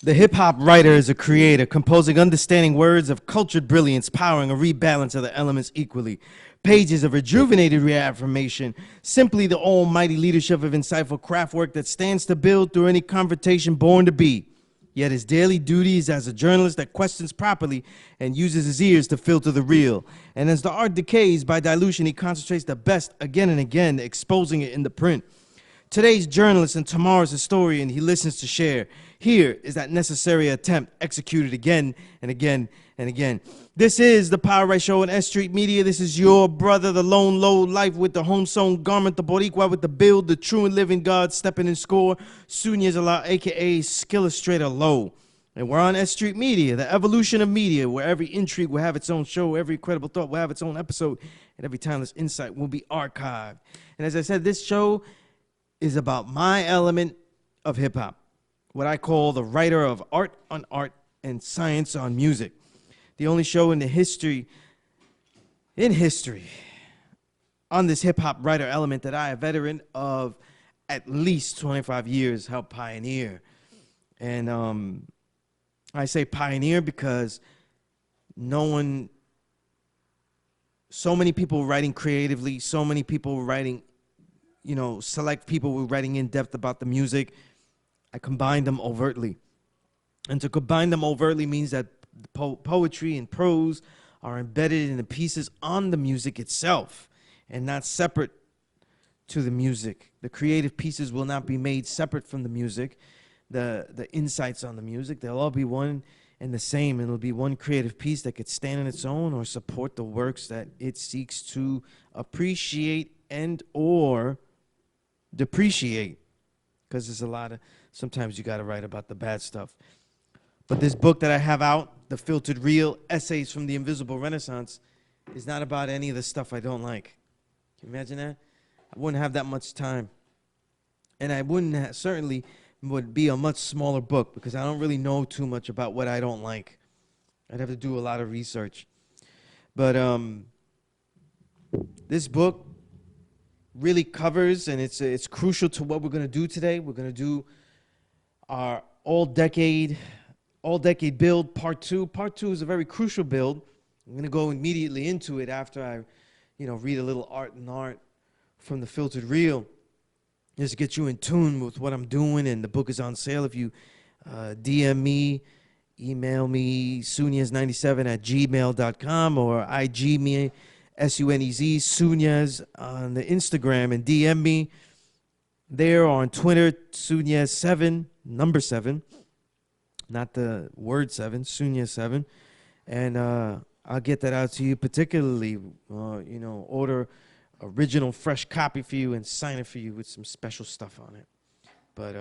The hip-hop writer is a creator, composing understanding words of cultured brilliance, powering a rebalance of the elements equally. Pages of rejuvenated reaffirmation, simply the almighty leadership of insightful craftwork that stands to build through any confrontation born to be. Yet his daily duty is as a journalist that questions properly and uses his ears to filter the real. And as the art decays by dilution, he concentrates the best again and again, exposing it in the print. Today's journalist and tomorrow's historian, he listens to share. Here is that necessary attempt, executed again and again and again. This is the Power Right Show on S.STREET Media. This is your brother, the lone low life with the home-sewn garment, the Boricua with the build, the true and living God stepping in score, SUNEZ Allah, a.k.a. Skillustrator Low. And we're on S.STREET Media, the evolution of media, where every intrigue will have its own show, every credible thought will have its own episode, and every timeless insight will be archived. And as I said, this show is about my element of hip-hop, what I call the writer of art on art and science on music. The only show in history on this hip-hop writer element that I, a veteran of at least 25 years, helped pioneer. And I say pioneer because so many people writing creatively, so many people writing, select people were writing in depth about the music. I combined them overtly. And to combine them overtly means that poetry and prose are embedded in the pieces on the music itself and not separate to the music. The creative pieces will not be made separate from the music. The insights on the music, they'll all be one and the same. And it'll be one creative piece that could stand on its own or support the works that it seeks to appreciate and or depreciate. Because there's a lot of, sometimes you got to write about the bad stuff. But this book that I have out, The Filtered Real, Essays from the Invisible Renaissance, is not about any of the stuff I don't like. Can you imagine that? I wouldn't have that much time. And I certainly would be a much smaller book because I don't really know too much about what I don't like. I'd have to do a lot of research. But this book really covers, and it's crucial to what we're going to do today. We're going to do our all-decade build, part two. Part two is a very crucial build. I'm going to go immediately into it after I, read a little art from The Filtered Real, just to get you in tune with what I'm doing. And the book is on sale if you DM me, email me, sunez97@gmail.com, or IG me, SUNEZ, Sunez, on the Instagram, and DM me there, or on Twitter, Sunez7, number 7. Not the word 7, SUNEZ7. And I'll get that out to you, particularly, order original fresh copy for you and sign it for you with some special stuff on it. But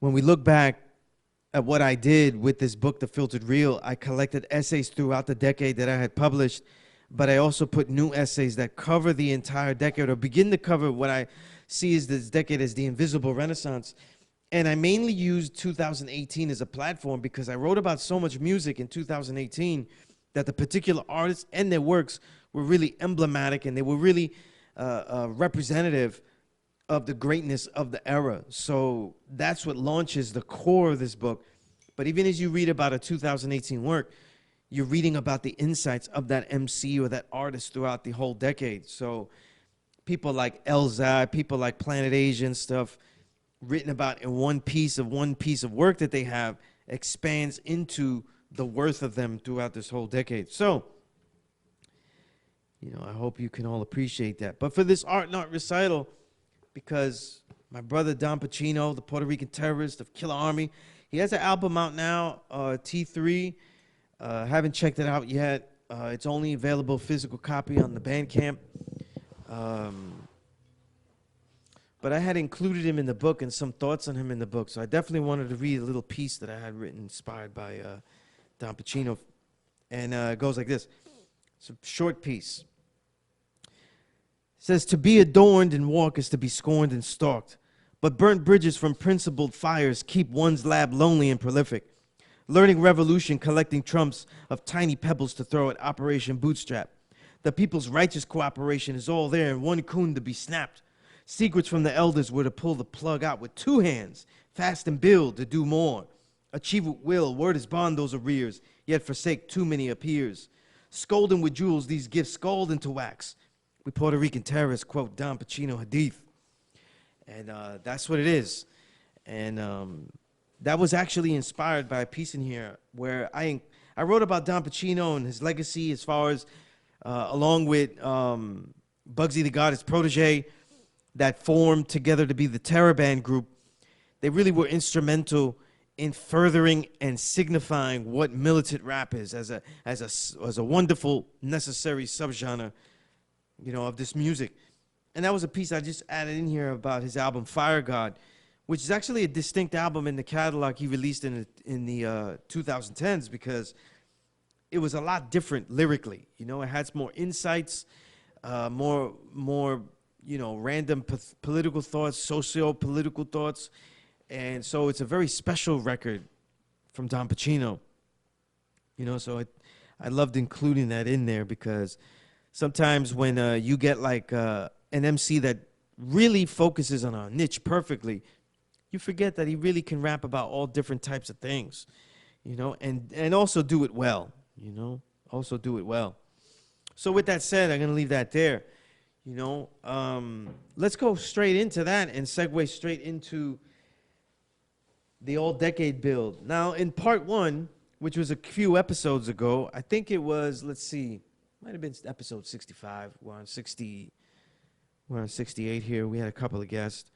when we look back at what I did with this book, The Filtered Real, I collected essays throughout the decade that I had published, but I also put new essays that cover the entire decade, or begin to cover what I see as this decade as the invisible renaissance. And I mainly used 2018 as a platform because I wrote about so much music in 2018 that the particular artists and their works were really emblematic, and they were really representative of the greatness of the era. So that's what launches the core of this book. But even as you read about a 2018 work, you're reading about the insights of that MC or that artist throughout the whole decade. So people like Elzai, people like Planet Asia and stuff, written about in one piece of work that they have, expands into the worth of them throughout this whole decade. So, I hope you can all appreciate that. But for this art not recital, because my brother Don Pacino, the Puerto Rican terrorist of Killer Army, he has an album out now, T3. Haven't checked it out yet. It's only available physical copy on the Bandcamp. But I had included him in the book and some thoughts on him in the book. So I definitely wanted to read a little piece that I had written inspired by Don Pacino. And it goes like this. It's a short piece. It says, "To be adorned and walk is to be scorned and stalked. But burnt bridges from principled fires keep one's lab lonely and prolific. Learning revolution, collecting trumps of tiny pebbles to throw at Operation Bootstrap. The people's righteous cooperation is all there in one coon to be snapped. Secrets from the elders were to pull the plug out with two hands, fast and build to do more. Achieve with will, word is bond those arrears, yet forsake too many appears. Scolding with jewels, these gifts scald into wax. We Puerto Rican terrorists quote Don Pacino Hadith. And that's what it is. And that was actually inspired by a piece in here where I wrote about Don Pacino and his legacy as far as, along with Bugsy the God, his protege, that formed together to be the Terror Band group. They really were instrumental in furthering and signifying what militant rap is as a wonderful, necessary subgenre, you know, of this music. And that was a piece I just added in here about his album Fire God, which is actually a distinct album in the catalog he released in the 2010s, because it was a lot different lyrically. You know, it had more insights, more you know, random political thoughts, socio-political thoughts. And so it's a very special record from Don Pacino. You know, so I loved including that in there, because sometimes when you get like an MC that really focuses on a niche perfectly, you forget that he really can rap about all different types of things, you know, and also do it well, you know, also do it well. So with that said, I'm going to leave that there, you know. Let's go straight into that and segue straight into the all-decade build. Now, in part one, which was a few episodes ago, I think it was, let's see, might have been episode 65. We're on 68 here. We had a couple of guests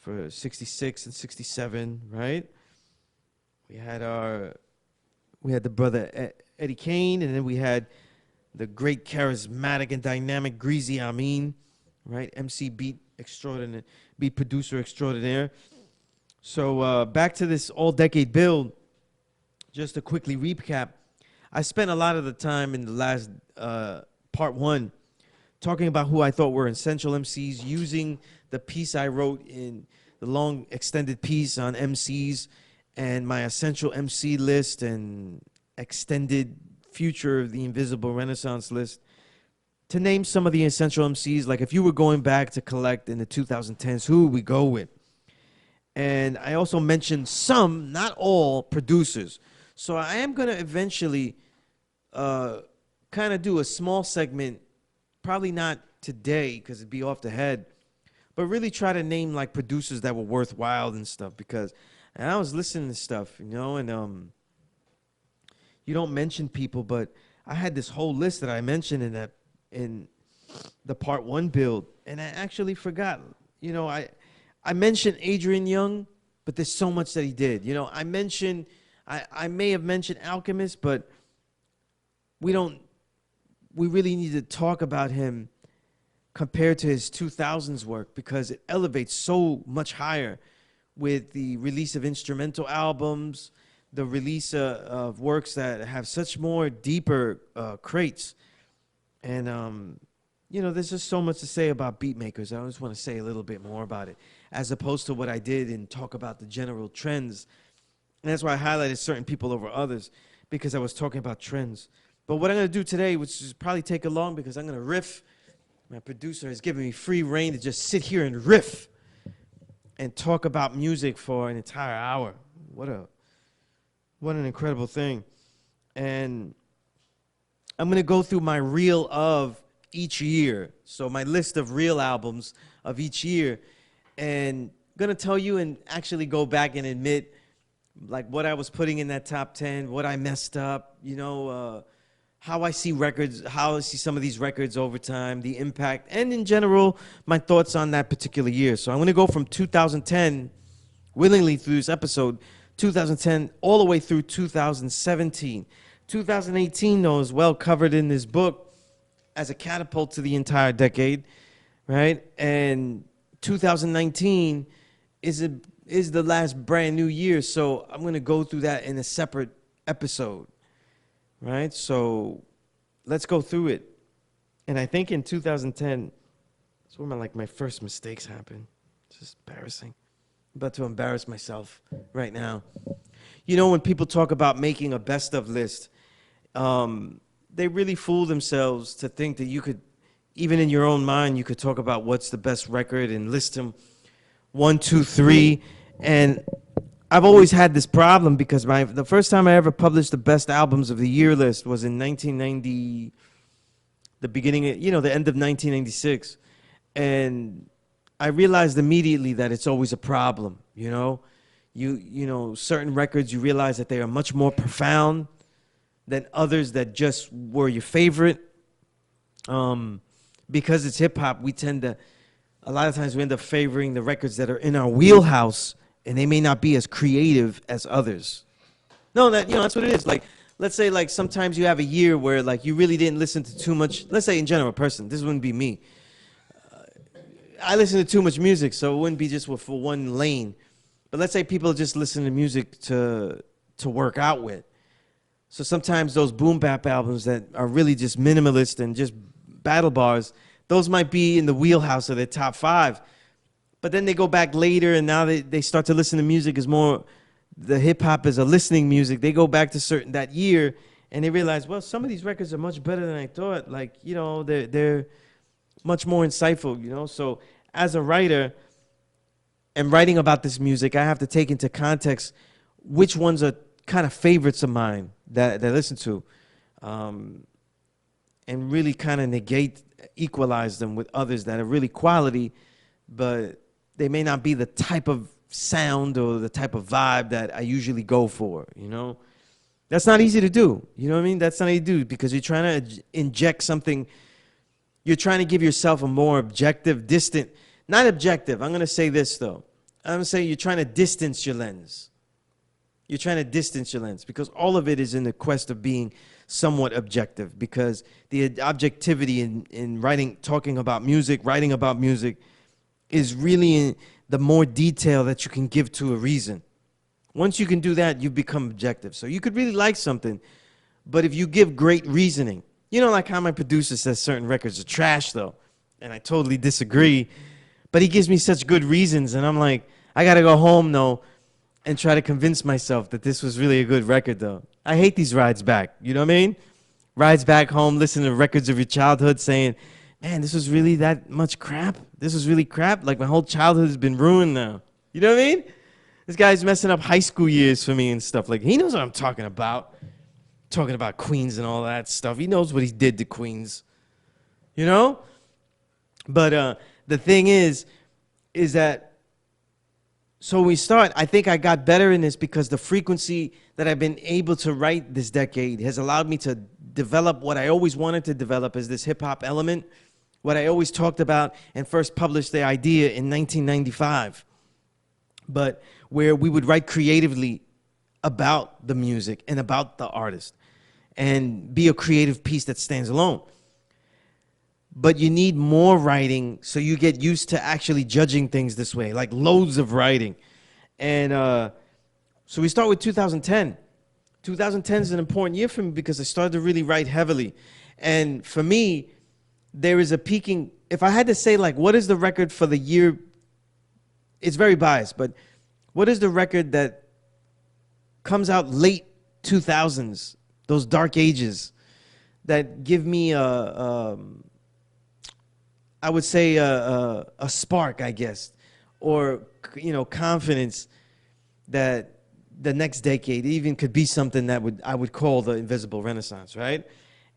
for 66 and 67, right? We had the brother Eddie Kane, and then we had the great charismatic and dynamic Greasy Amin, right? MC beat extraordinaire, beat producer extraordinaire. So back to this all-decade build, just to quickly recap, I spent a lot of the time in the last part one talking about who I thought were essential MCs, using the piece I wrote in the long extended piece on MCs and my essential MC list and extended future of the Invisible Renaissance list to name some of the essential MCs. Like if you were going back to collect in the 2010s, who would we go with? And I also mentioned some, not all, producers. So I am going to eventually kind of do a small segment, probably not today because it'd be off the head, but really try to name like producers that were worthwhile and stuff, because and I was listening to stuff, you know, and you don't mention people, but I had this whole list that I mentioned in the part one build, and I actually forgot. You know, I mentioned Adrian Young, but there's so much that he did. You know, I may have mentioned Alchemist, but we really need to talk about him compared to his 2000s work, because it elevates so much higher with the release of instrumental albums, the release of works that have such more deeper crates. And, you know, there's just so much to say about beat makers. I just want to say a little bit more about it, as opposed to what I did and talk about the general trends. And that's why I highlighted certain people over others, because I was talking about trends. But what I'm going to do today, which is probably take a long, because I'm going to riff. My producer has given me free reign to just sit here and riff and talk about music for an entire hour. What an incredible thing. And I'm going to go through my reel of each year. So my list of real albums of each year. And I'm going to tell you and actually go back and admit like what I was putting in that top 10, what I messed up, you know, how I see records, how I see some of these records over time, the impact, and in general, my thoughts on that particular year. So I'm going to go from 2010, willingly through this episode, 2010 all the way through 2017. 2018, though, is well covered in this book as a catapult to the entire decade, right? And 2019 is the last brand new year, so I'm going to go through that in a separate episode. Right, so let's go through it. And I think in 2010, that's where my first mistakes happened. It's just embarrassing. I'm about to embarrass myself right now. You know, when people talk about making a best of list, they really fool themselves to think that you could even in your own mind, you could talk about what's the best record and list them one, two, three. And I've always had this problem because the first time I ever published the best albums of the year list was in 1990, the beginning of, the end of 1996. And I realized immediately that it's always a problem, certain records, you realize that they are much more profound than others that just were your favorite. Because it's hip hop, a lot of times we end up favoring the records that are in our wheelhouse, and they may not be as creative as others. No, that's what it is. Like, let's say, like, sometimes you have a year where, like, you really didn't listen to too much. Let's say, in general, person. This wouldn't be me. I listen to too much music, so it wouldn't be just for one lane. But let's say people just listen to music to work out with. So sometimes those boom bap albums that are really just minimalist and just battle bars, those might be in the wheelhouse of their top 5. But then they go back later, and now they start to listen to music as more, the hip hop is a listening music. They go back to that year, and they realize, well, some of these records are much better than I thought. Like, they're much more insightful, So as a writer and writing about this music, I have to take into context which ones are kind of favorites of mine that I listen to, and really kind of equalize them with others that are really quality, but they may not be the type of sound or the type of vibe that I usually go for, That's not easy to do, you know what I mean? That's not easy to do because you're trying to inject something. You're trying to give yourself a more objective, distant, not objective. I'm going to say this, though. I'm going to say you're trying to distance your lens. You're trying to distance your lens because all of it is in the quest of being somewhat objective, because the objectivity in writing, talking about music, writing about music is really in the more detail that you can give to a reason. Once you can do that, you become objective. So you could really like something, but if you give great reasoning, like how my producer says certain records are trash, though, and I totally disagree, but he gives me such good reasons, and I'm like, I got to go home, though, and try to convince myself that this was really a good record, though. I hate these rides back, you know what I mean? Rides back home, listening to records of your childhood saying, man, this was really that much crap? This was really crap? Like, my whole childhood has been ruined now. You know what I mean? This guy's messing up high school years for me and stuff. Like, he knows what I'm talking about. Talking about Queens and all that stuff. He knows what he did to Queens. But the thing is that, so we start, I think I got better in this because the frequency that I've been able to write this decade has allowed me to develop what I always wanted to develop as this hip-hop element, what I always talked about and first published the idea in 1995. But where we would write creatively about the music and about the artist and be a creative piece that stands alone. But you need more writing so you get used to actually judging things this way, like loads of writing. And so we start with 2010. 2010 is an important year for me because I started to really write heavily. And for me, there is a peaking. If I had to say, like, what is the record for the year? It's very biased, but what is the record that comes out late 2000s, those dark ages, that give me I would say a spark, I guess, or confidence that the next decade even could be something that I would call the Invisible Renaissance, right?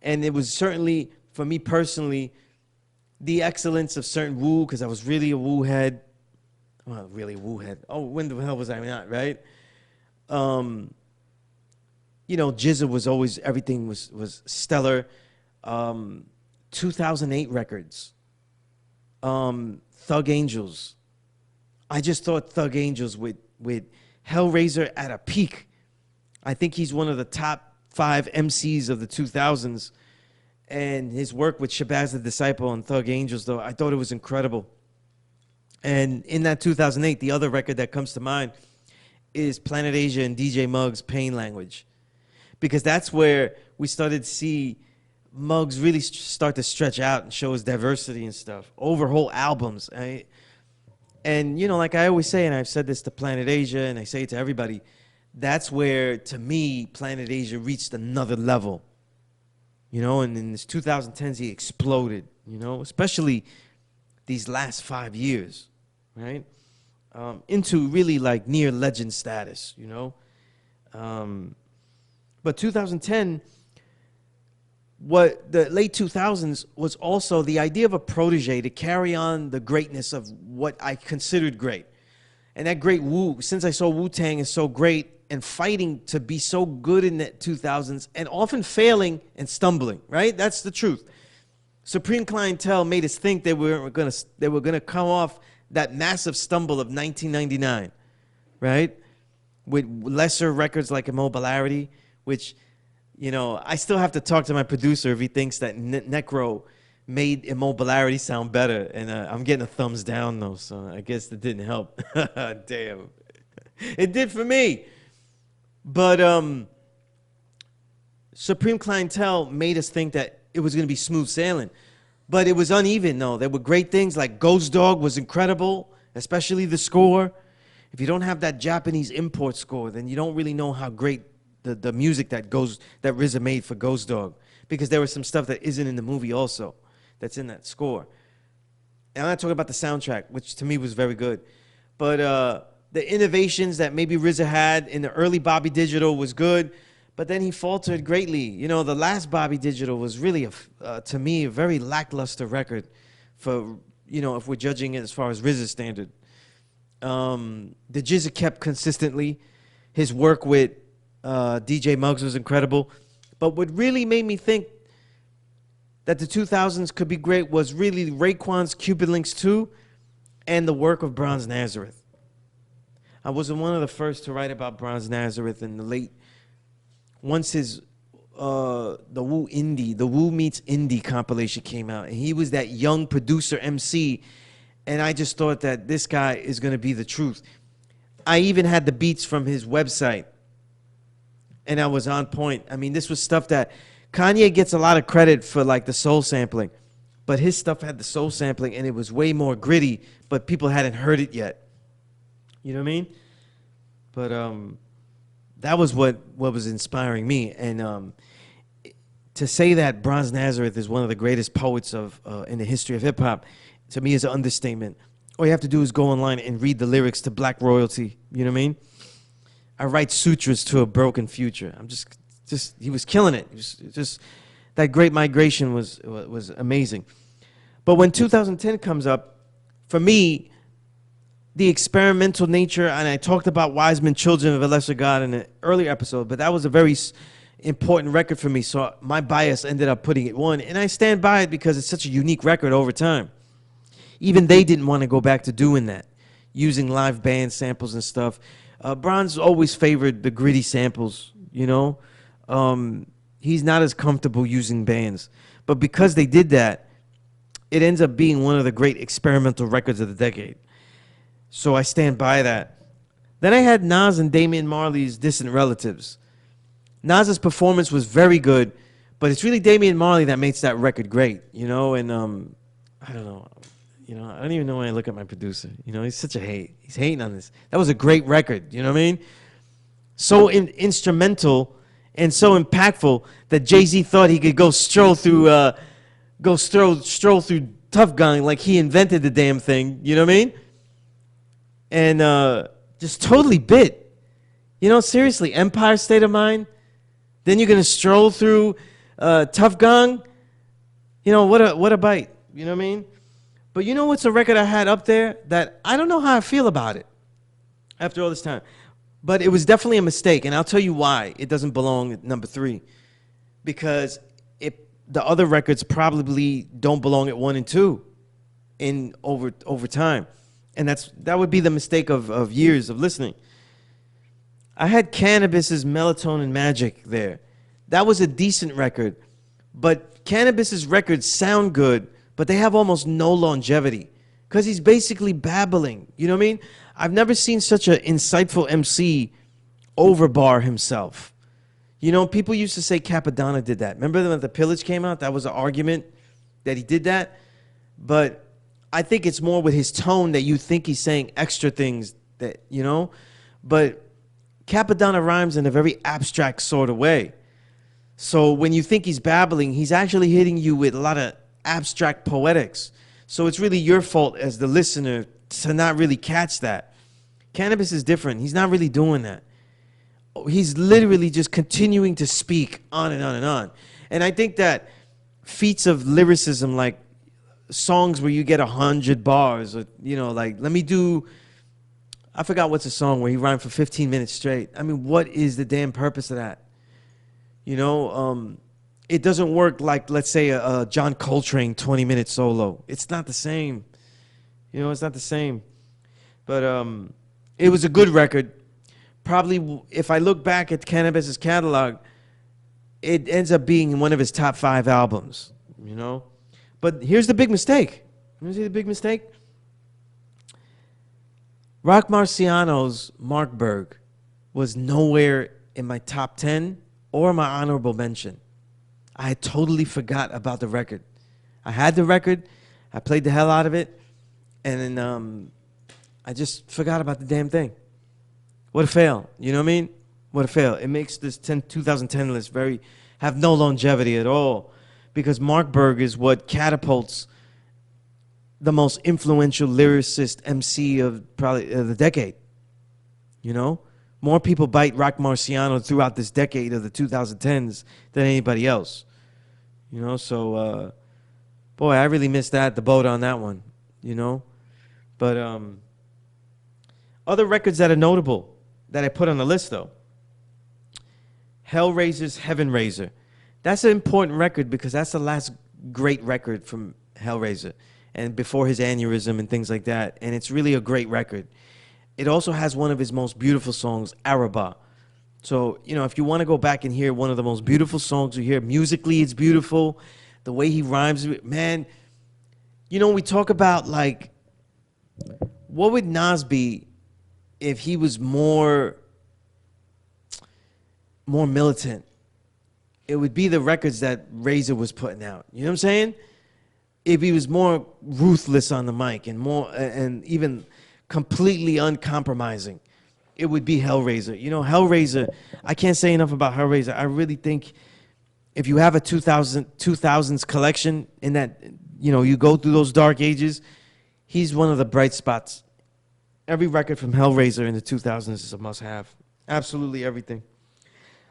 And it was certainly, for me personally, the excellence of certain Wu, because I was really a Wu head. Well, really a Wu head. Oh, when the hell was I not, right? GZA was always, everything was stellar. 2008 records. Thug Angels. I just thought Thug Angels with Hellraiser at a peak. I think he's one of the top 5 MCs of the 2000s. And his work with Shabazz the Disciple and Thug Angels, though, I thought it was incredible. And in that 2008, the other record that comes to mind is Planet Asia and DJ Muggs' Pain Language. Because that's where we started to see Muggs really start to stretch out and show his diversity and stuff over whole albums. And, like I always say, and I've said this to Planet Asia, and I say it to everybody, that's where, to me, Planet Asia reached another level. And in his 2010s, he exploded, especially these last 5 years, right? Into really like near legend status. But 2010, what the late 2000s was also the idea of a protege to carry on the greatness of what I considered great. And that great since I saw Wu-Tang is so great and fighting to be so good in the 2000s and often failing and stumbling, right? That's the truth. Supreme Clientele made us think they were gonna come off that massive stumble of 1999, right? With lesser records like Immobilarity, which, I still have to talk to my producer if he thinks that Necro made Immobilarity sound better. And I'm getting a thumbs down, though, so I guess that didn't help. Damn. It did for me. But Supreme Clientele made us think that it was going to be smooth sailing. But it was uneven, though. There were great things like Ghost Dog was incredible, especially the score. If you don't have that Japanese import score, then you don't really know how great the music that RZA made for Ghost Dog, because there was some stuff that isn't in the movie also that's in that score. And I'm not talking about the soundtrack, which to me was very good. But the innovations that maybe RZA had in the early Bobby Digital was good, but then he faltered greatly. The last Bobby Digital was really, to me, a very lackluster record for, if we're judging it as far as RZA standard. The Jizza kept consistently. His work with DJ Muggs was incredible. But what really made me think that the 2000s could be great was really Raekwon's Cupid Links 2 and the work of Bronze Nazareth. I was one of the first to write about Bronze Nazareth in the late, once his, the Wu Meets Indie compilation came out, and he was that young producer MC, and I just thought that this guy is going to be the truth. I even had the beats from his website, and I was on point. I mean, this was stuff that Kanye gets a lot of credit for, like the soul sampling, but his stuff had the soul sampling, and it was way more gritty, but people hadn't heard it yet. You know what I mean? But that was what was inspiring me. And to say that Bronze Nazareth is one of the greatest poets in the history of hip-hop, to me is an understatement. All you have to do is go online and read the lyrics to Black Royalty. You know what I mean? I write sutras to a broken future. I'm just he was killing it. Just that Great Migration was amazing. But when 2010 comes up, for me, the experimental nature, and I talked about Wiseman Children of a Lesser God in an earlier episode, but that was a very important record for me, so my bias ended up putting it one, and I stand by it because it's such a unique record over time. Even they didn't want to go back to doing that, using live band samples and stuff. Bronze always favored the gritty samples, He's not as comfortable using bands. But because they did that, it ends up being one of the great experimental records of the decade. So I stand by that. Then I had Nas and Damian Marley's Distant Relatives. Nas's performance was very good, but it's really Damian Marley that makes that record great, and I don't know. I don't even know when I look at my producer. He's such a hate. He's hating on this. That was a great record, you know what I mean? So instrumental and so impactful that Jay-Z thought he could go stroll through Tough Gang like he invented the damn thing, you know what I mean? And just totally bit. Seriously, Empire State of Mind. Then you're going to stroll through Tough Gang. What a bite. You know what I mean? But what's a record I had up there that I don't know how I feel about it after all this time. But it was definitely a mistake, and I'll tell you why it doesn't belong at number 3. Because the other records probably don't belong at 1 and 2 over time. And that would be the mistake of years of listening. I had Cannabis's Melatonin Magic there. That was a decent record. But Cannabis's records sound good, but they have almost no longevity. Because he's basically babbling. You know what I mean? I've never seen such an insightful MC overbar himself. People used to say Capadonna did that. Remember when The Pillage came out? That was an argument that he did that. But I think it's more with his tone that you think he's saying extra things that, But Capadonna rhymes in a very abstract sort of way. So when you think he's babbling, he's actually hitting you with a lot of abstract poetics. So it's really your fault as the listener to not really catch that. Cannabis is different. He's not really doing that. He's literally just continuing to speak on and on and on. And I think that feats of lyricism, like songs where you get 100 bars, or, you know, like, let me do, I forgot what's a song where he rhymed for 15 minutes straight. I mean, what is the damn purpose of that? You know, it doesn't work like, let's say, a John Coltrane 20-minute solo. It's not the same. You know, it's not the same. But it was a good record. Probably, if I look back at Cannabis's catalog, it ends up being one of his top 5 albums, you know? But here's the big mistake. You see the big mistake? Rock Marciano's Markberg was nowhere in my top 10 or my honorable mention. I had totally forgot about the record. I had the record, I played the hell out of it, and then I just forgot about the damn thing. What a fail, you know what I mean? What a fail. It makes this 2010 list have no longevity at all, because Markberg is what catapults the most influential lyricist MC of probably the decade. You know? More people bite Rock Marciano throughout this decade of the 2010s than anybody else. You know, so, boy, I really missed the boat on that one, you know? But other records that are notable that I put on the list, though. Hellraiser's Heaven Raiser. That's an important record because that's the last great record from Hellraiser, and before his aneurysm and things like that. And it's really a great record. It also has one of his most beautiful songs, Araba. So, you know, if you want to go back and hear one of the most beautiful songs you hear, musically it's beautiful. The way he rhymes, man, you know, we talk about, like, what would Nas be if he was more militant? It would be the records that Razor was putting out. You know what I'm saying? If he was more ruthless on the mic and even completely uncompromising, it would be Hellraiser. You know, Hellraiser, I can't say enough about Hellraiser. I really think if you have a 2000s collection in that, you know, you go through those dark ages, he's one of the bright spots. Every record from Hellraiser in the 2000s is a must-have. Absolutely everything.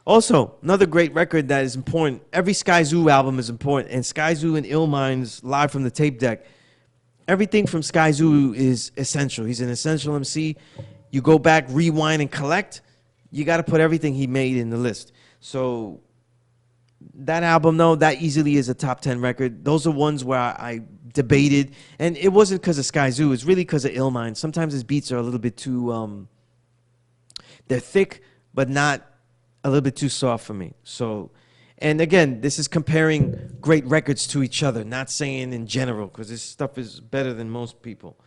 Also, another great record that is important. Every Sky Zoo album is important, and Sky Zoo and Illmind's Live from the Tape Deck. Everything from Sky Zoo is essential. He's an essential MC. You go back, rewind, and collect. You got to put everything he made in the list. So that album, though, that easily is a top 10 record. Those are ones where I debated, and it wasn't because of Sky Zoo. It's really because of Illmind. Sometimes his beats are a little bit too, they're thick, but not a little bit too soft for me. So, and again, this is comparing great records to each other, not saying in general, because this stuff is better than most people.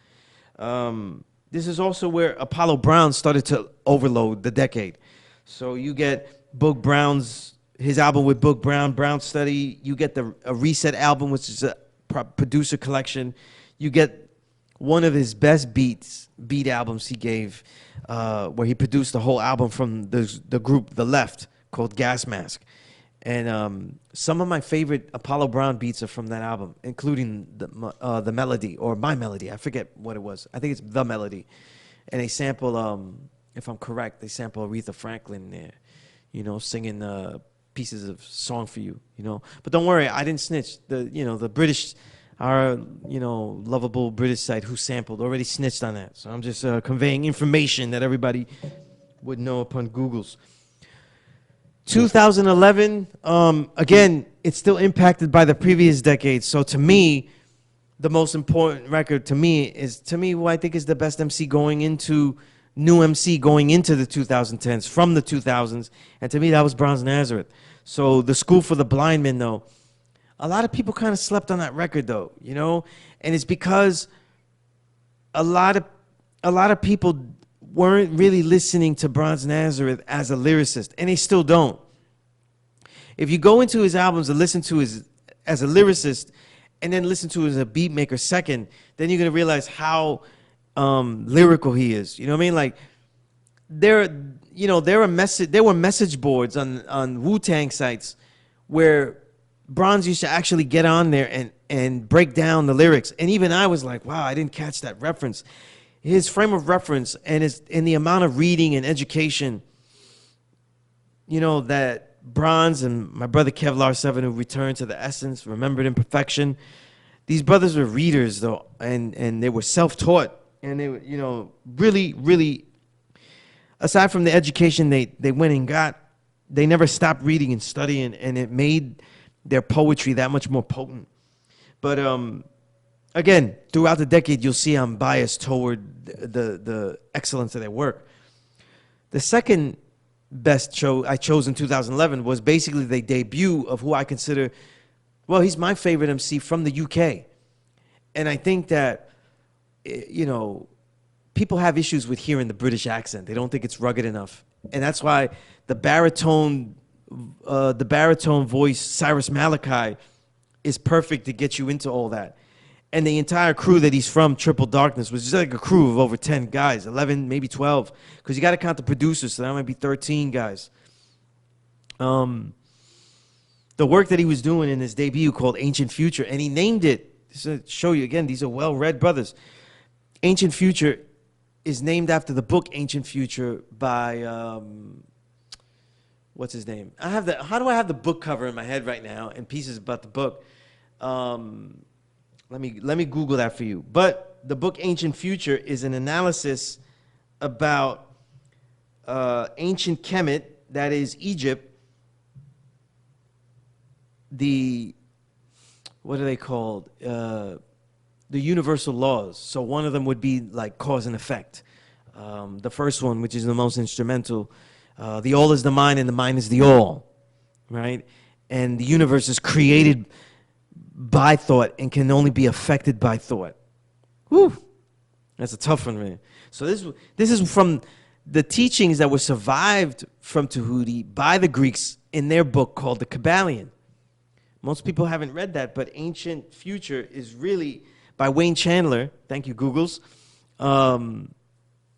This is also where Apollo Brown started to overload the decade. So you get Boog Brown's, his album with Boog Brown, Brown Study. You get a Reset album, which is a producer collection. You get one of his best beat albums he gave, where he produced the whole album from the group The Left, called Gas Mask. And some of my favorite Apollo Brown beats are from that album, including the melody, or My Melody. I forget what it was. I think it's The Melody. And they sample, if I'm correct, they sample Aretha Franklin there, you know, singing pieces of Song for You, you know. But don't worry, I didn't snitch. The British, our, lovable British site Who Sampled already snitched on that. So I'm just conveying information that everybody would know upon Googles. 2011, again, it's still impacted by the previous decade. So to me, the most important record is who I think is the best MC going into, new MC going into the 2010s, from the 2000s. And to me, that was Bronze Nazareth. So The School for the Blind Men, though, a lot of people kind of slept on that record, though, you know? And it's because a lot of people weren't really listening to Bronze Nazareth as a lyricist, and they still don't. If you go into his albums and listen to his as a lyricist, and then listen to him as a beat maker second, then you're gonna realize how lyrical he is. You know what I mean? Like there were message boards on Wu-Tang sites where Bronze used to actually get on there and break down the lyrics. And even I was like, wow, I didn't catch that reference. His frame of reference and the amount of reading and education, that Bronze and my brother Kevlar 7, who returned to the essence, remembered imperfection. These brothers were readers, though, and they were self-taught. And they were, really, really, aside from the education they went and got, they never stopped reading and studying, and it made their poetry that much more potent. But again, throughout the decade, you'll see I'm biased toward the excellence of their work. The second best show I chose in 2011 was basically the debut of who I consider, well, he's my favorite MC from the UK. And I think that, people have issues with hearing the British accent. They don't think it's rugged enough. And that's why the baritone voice, Cyrus Malachi, is perfect to get you into all that. And the entire crew that he's from, Triple Darkness, was just like a crew of over 10 guys, 11, maybe 12, because you got to count the producers, so that might be 13 guys. The work that he was doing in his debut called Ancient Future, and he named it, to show you again, these are well-read brothers. Ancient Future is named after the book Ancient Future by, what's his name? How do I have the book cover in my head right now and pieces about the book? Let me Google that for you. But the book Ancient Future is an analysis about ancient Kemet, that is Egypt, what are they called? The universal laws. So one of them would be like cause and effect. The first one, which is the most instrumental, the all is the mind and the mind is the all, right? And the universe is created by thought and can only be affected by thought. Whew, that's a tough one, man. So this is from the teachings that were survived from Tahuti by the Greeks in their book called the Kabbalion. Most people haven't read that, but Ancient Future is really by Wayne Chandler. Thank you, Googles. And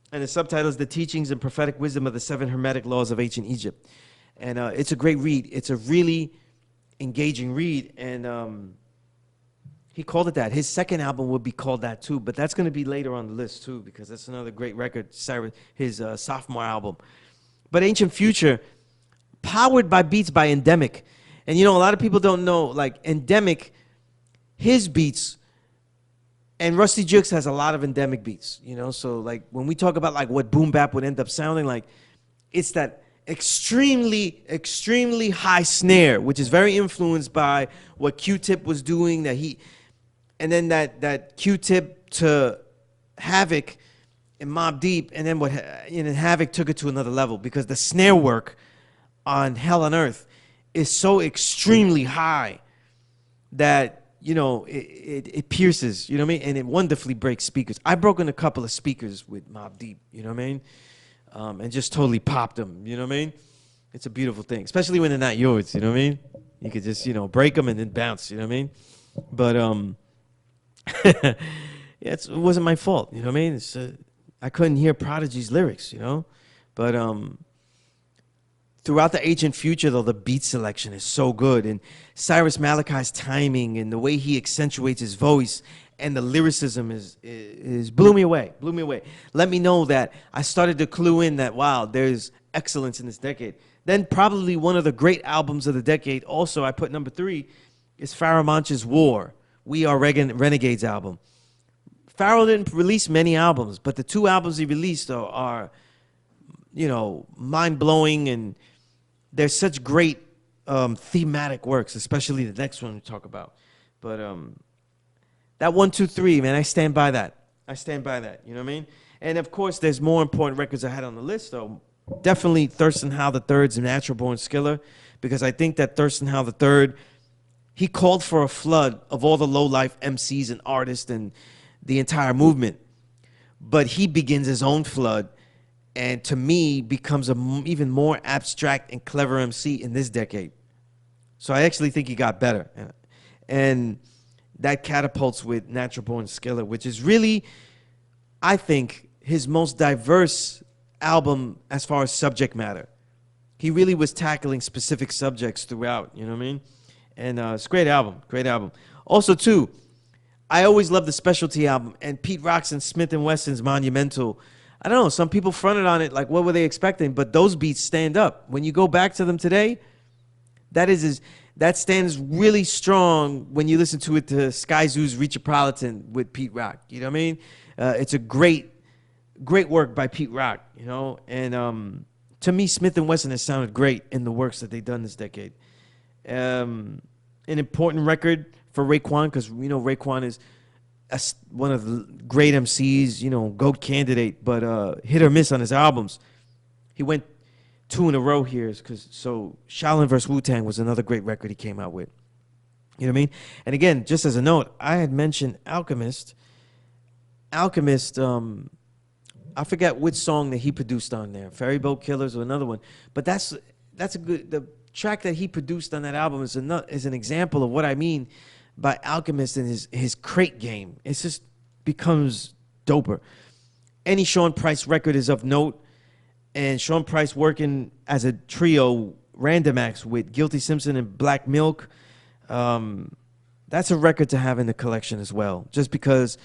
the subtitle is The Teachings and Prophetic Wisdom of the Seven Hermetic Laws of Ancient Egypt. And it's a great read. It's a really engaging read. And he called it that. His second album would be called that too, but that's going to be later on the list too, because that's another great record, his sophomore album. But Ancient Future, powered by beats by Endemic. And a lot of people don't know, like Endemic, his beats, and Rusty Jukes has a lot of endemic beats, so like when we talk about like what boom bap would end up sounding like, it's that extremely, extremely high snare, which is very influenced by what Q-Tip was doing, and then that Q-Tip to Havoc and Mobb Deep, and then Havoc took it to another level because the snare work on Hell on Earth is so extremely high that it pierces, you know what I mean? And it wonderfully breaks speakers. I've broken a couple of speakers with Mobb Deep, you know what I mean? And just totally popped them, you know what I mean? It's a beautiful thing, especially when they're not yours, you know what I mean? You could just, break them and then bounce, you know what I mean? But, yeah, it wasn't my fault, you know what I mean? I couldn't hear Prodigy's lyrics, But, throughout the Ancient Future, though, the beat selection is so good. And Cyrus Malachi's timing and the way he accentuates his voice and the lyricism is blew me away, blew me away. Let me know that I started to clue in that, wow, there's excellence in this decade. Then probably one of the great albums of the decade, also I put number 3, is Pharaoh Monch's War, We Are Renegades album. Pharaoh didn't release many albums, but the 2 albums he released are mind-blowing, and they're such great thematic works, especially the next one we talk about. But that 1, 2, 3, man, I stand by that. I stand by that, you know what I mean? And of course, there's more important records I had on the list, though. Definitely Thurston Howell III's Natural Born Skiller, because I think that Thurston Howell III, he called for a flood of all the low-life MCs and artists and the entire movement. But he begins his own flood, and to me, becomes an even more abstract and clever MC in this decade. So I actually think he got better. And that catapults with Natural Born Skiller, which is really, I think, his most diverse album as far as subject matter. He really was tackling specific subjects throughout, you know what I mean? And it's a great album, great album. Also, too, I always love the Specialty album, and Pete Rock's and Smith and Wesson's Monumental. I don't know, some people fronted on it, like what were they expecting? But those beats stand up. When you go back to them today, that stands really strong when you listen to it to Sky Zoo's Reachopolitan with Pete Rock. You know what I mean? It's a great work by Pete Rock, you know? And to me, Smith and Wesson has sounded great in the works that they've done this decade. An important record for Raekwon, because you know Raekwon is one of the great MCs, you know, GOAT candidate, but hit or miss on his albums. He went 2 in a row here, so Shaolin vs. Wu-Tang was another great record he came out with. You know what I mean? And again, just as a note, I had mentioned Alchemist. Alchemist, I forget which song that he produced on there, Ferry Boat Killers or another one, but that's a good, the track that he produced on that album is an example of what I mean by Alchemist and his crate game. It just becomes doper. Any Sean Price record is of note, and Sean Price working as a trio, Random Acts with Guilty Simpson and Black Milk, that's a record to have in the collection as well. Just because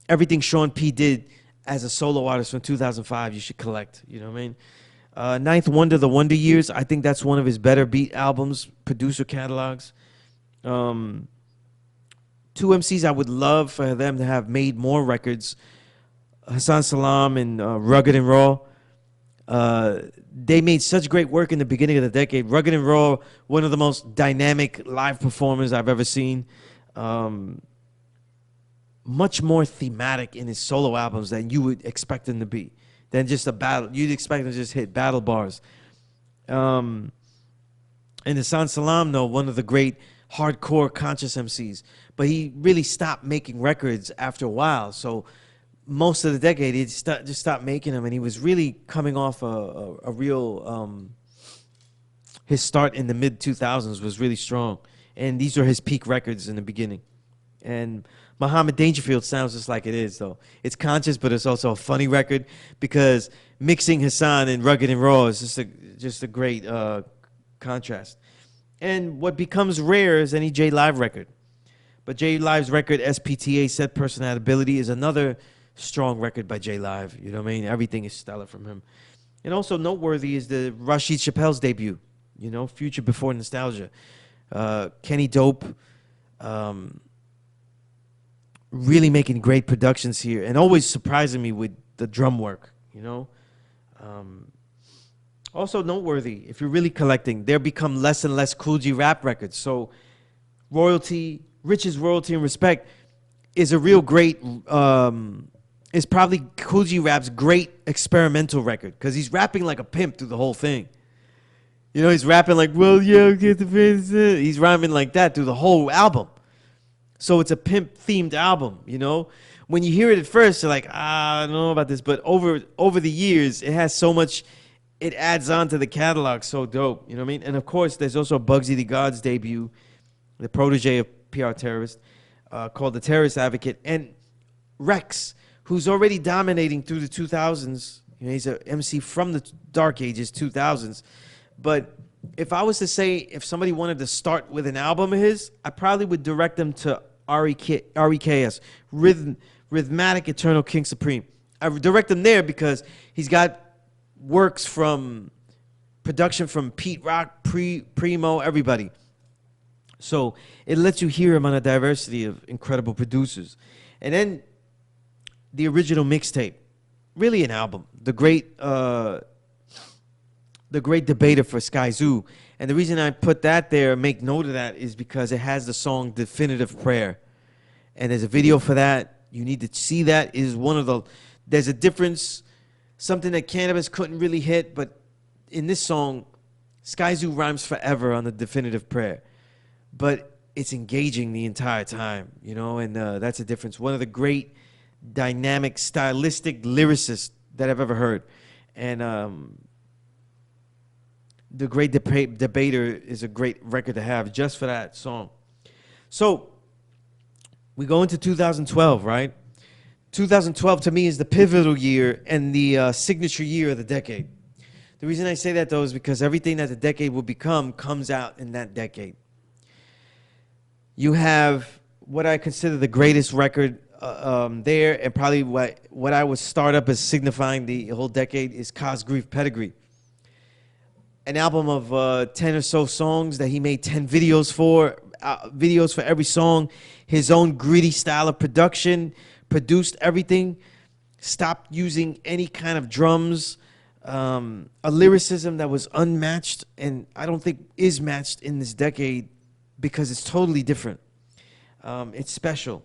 everything Sean P did as a solo artist from 2005, you should collect. You know what I mean? Ninth Wonder, The Wonder Years, I think that's one of his better beat albums, producer catalogs. Two MCs I would love for them to have made more records, Hassan Salam and Rugged and Raw. They made such great work in the beginning of the decade. Rugged and Raw, one of the most dynamic live performers I've ever seen. Much more thematic in his solo albums than you would expect him to be. Than just a battle. You'd expect him to just hit battle bars. And Hassan Salam, though, one of the great hardcore conscious MCs. But he really stopped making records after a while. So most of the decade, he just stopped making them. And he was really coming off a real... his start in the mid-2000s was really strong. And these were his peak records in the beginning. And Muhammad Dangerfield sounds just like it is, though. It's conscious, but it's also a funny record because mixing Hassan and Rugged and Raw is just a great contrast. And what becomes rare is any J Live record. But J Live's record, SPTA, Set Personality, is another strong record by J Live. You know what I mean? Everything is stellar from him. And also noteworthy is the Rashid Chappelle's debut, you know, Future Before Nostalgia. Kenny Dope, really making great productions here and always surprising me with the drum work, you know. Also noteworthy, if you're really collecting, there become less and less Kool G rap records. So royalty, Rich's Royalty and Respect is a real great, is probably Kool G Rap's great experimental record because he's rapping like a pimp through the whole thing. You know, he's rapping like, well, yeah, get the face. He's rhyming like that through the whole album. So it's a pimp-themed album, you know? When you hear it at first, you're like, I don't know about this. But over the years, it has so much, it adds on to the catalog, so dope, you know what I mean? And, of course, there's also Bugsy the God's debut, the protege of PR Terrorist, called The Terrorist Advocate. And Rex, who's already dominating through the 2000s. You know, he's an MC from the dark ages, 2000s. But if I was to say, if somebody wanted to start with an album of his, I probably would direct them to REKS, Rhythmatic Eternal King Supreme. I would direct them there because he's got works from production from Pete Rock, Primo, everybody. So it lets you hear him on a diversity of incredible producers. And then the original mixtape, really an album. The great debater for Sky Zoo. And the reason I put that there, make note of that, is because it has the song Definitive Prayer. And there's a video for that. You need to see that. It is one of the, there's a difference, something that Cannabis couldn't really hit, but in this song, Sky Zoo rhymes forever on the Definitive Prayer. But it's engaging the entire time, you know, and that's a difference. One of the great dynamic, stylistic lyricists that I've ever heard. And The Great Debater is a great record to have just for that song. So we go into 2012, right? 2012 to me is the pivotal year and the signature year of the decade. The reason I say that, though, is because everything that the decade will become comes out in that decade. You have what I consider the greatest record there, and probably what I would start up as signifying the whole decade is Cos Grief Pedigree. An album of 10 or so songs that he made 10 videos for every song, his own gritty style of production, produced everything, stopped using any kind of drums, a lyricism that was unmatched, and I don't think is matched in this decade because it's totally different. It's special.